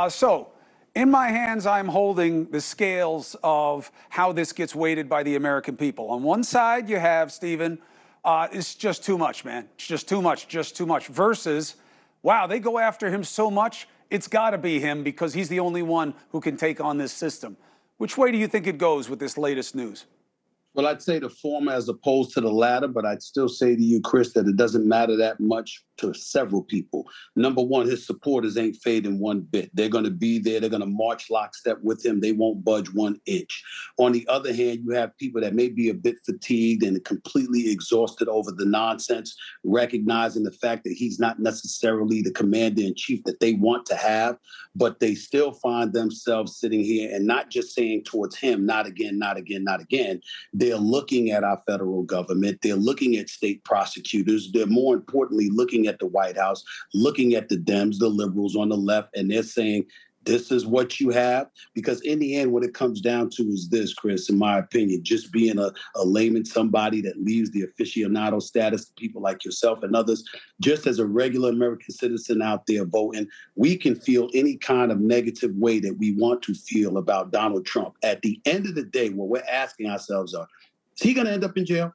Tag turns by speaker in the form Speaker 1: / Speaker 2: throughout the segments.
Speaker 1: So, in my hands, I'm holding the scales of how this gets weighted by the American people. On one side, you have, Stephen, it's just too much, man. It's just too much, just too much. Versus, wow, they go after him so much, it's got to be him because he's the only one who can take on this system. Which way do you think it goes with this latest news?
Speaker 2: Well, I'd say the former as opposed to the latter, but I'd still say to you, Chris, that it doesn't matter that much to several people. Number one, his supporters ain't fading one bit. They're going to be there. They're going to march lockstep with him. They won't budge 1 inch. On the other hand, you have people that may be a bit fatigued and completely exhausted over the nonsense, recognizing the fact that he's not necessarily the commander-in-chief that they want to have, but they still find themselves sitting here and not just saying towards him, not again, not again, not again. They're looking at our federal government. They're looking at state prosecutors. They're more importantly looking at the White House, looking at the Dems, the liberals on the left, and they're saying, this is what you have. Because in the end, what it comes down to is this, Chris, in my opinion, just being a layman, somebody that leaves the aficionado status to people like yourself and others, just as a regular American citizen out there voting, we can feel any kind of negative way that we want to feel about Donald Trump. At the end of the day, what we're asking ourselves are, is he going to end up in jail?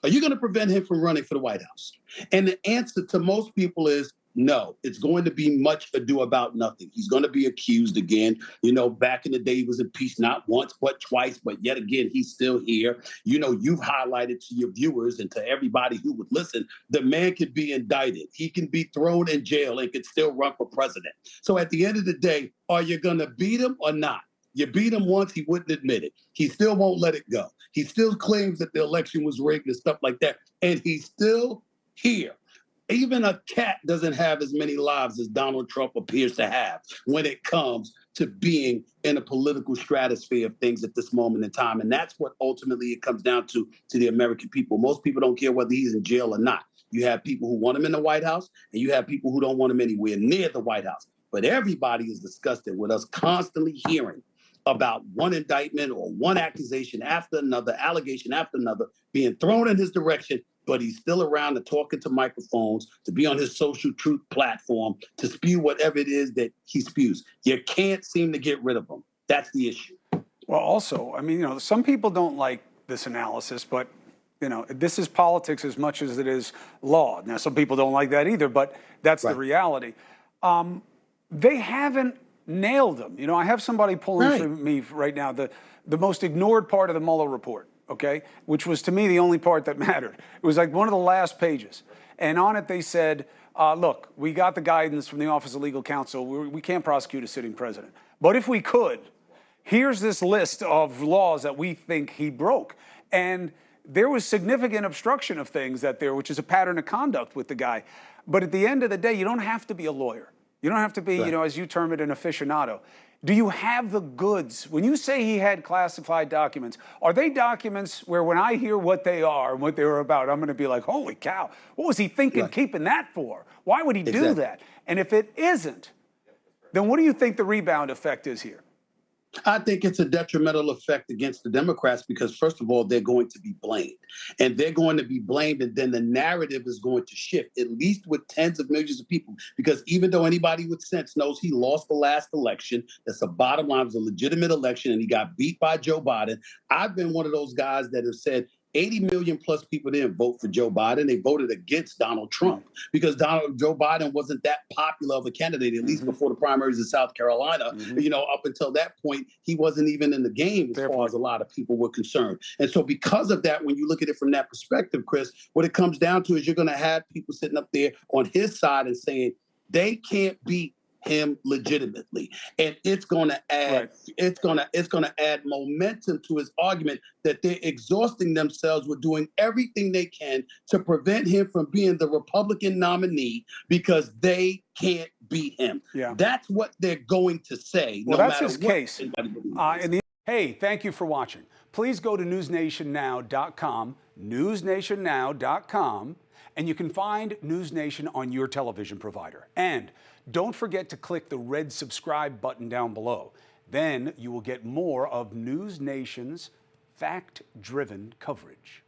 Speaker 2: Are you going to prevent him from running for the White House? And the answer to most people is no. It's going to be much ado about nothing. He's going to be accused again. You know, back in the day, he was impeached not once, but twice. But yet again, he's still here. You know, you've highlighted to your viewers and to everybody who would listen, the man could be indicted. He can be thrown in jail and could still run for president. So at the end of the day, are you going to beat him or not? You beat him once, he wouldn't admit it. He still won't let it go. He still claims that the election was rigged and stuff like that. And he's still here. Even a cat doesn't have as many lives as Donald Trump appears to have when it comes to being in a political stratosphere of things at this moment in time. And that's what ultimately it comes down to the American people. Most people don't care whether he's in jail or not. You have people who want him in the White House, and you have people who don't want him anywhere near the White House. But everybody is disgusted with us constantly hearing about one indictment or one accusation after another, allegation after another, being thrown in his direction, but he's still around to talking to microphones, to be on his social truth platform, to spew whatever it is that he spews. You can't seem to get rid of him. That's the issue.
Speaker 1: Well, also, I mean, you know, some people don't like this analysis, but, you know, this is politics as much as it is law. Now, some people don't like that either, but that's the reality. They haven't nailed them. You know, I have somebody pulling for me right now, the most ignored part of the Mueller report, okay, which was to me the only part that mattered. It was like one of the last pages. And on it they said, look, we got the guidance from the Office of Legal Counsel. We can't prosecute a sitting president. But if we could, here's this list of laws that we think he broke. And there was significant obstruction of things which is a pattern of conduct with the guy. But at the end of the day, you don't have to be a lawyer. You don't have to be, you know, as you term it, an aficionado. Do you have the goods? When you say he had classified documents, are they documents where when I hear what they are and what they were about, I'm going to be like, holy cow, what was he thinking keeping that for? Why would he do that? And if it isn't, then what do you think the rebound effect is here?
Speaker 2: I think it's a detrimental effect against the Democrats because, first of all, they're going to be blamed. And they're going to be blamed, and then the narrative is going to shift, at least with tens of millions of people. Because even though anybody with sense knows he lost the last election, that's the bottom line, it was a legitimate election, and he got beat by Joe Biden. I've been one of those guys that have said, 80 million plus people didn't vote for Joe Biden. They voted against Donald Trump because Joe Biden wasn't that popular of a candidate, at least before the primaries in South Carolina. You know, up until that point, he wasn't even in the game as far as a lot of people were concerned. And so because of that, when you look at it from that perspective, Chris, what it comes down to is you're going to have people sitting up there on his side and saying they can't beat him legitimately, and it's going to add it's going to add momentum to his argument that they're exhausting themselves with doing everything they can to prevent him from being the Republican nominee because they can't beat him. That's what they're going to say.
Speaker 1: Well, that's his case. Hey, thank you for watching. Please go to newsnationnow.com, newsnationnow.com, and you can find NewsNation on your television provider. And don't forget to click the red subscribe button down below. Then you will get more of NewsNation's fact-driven coverage.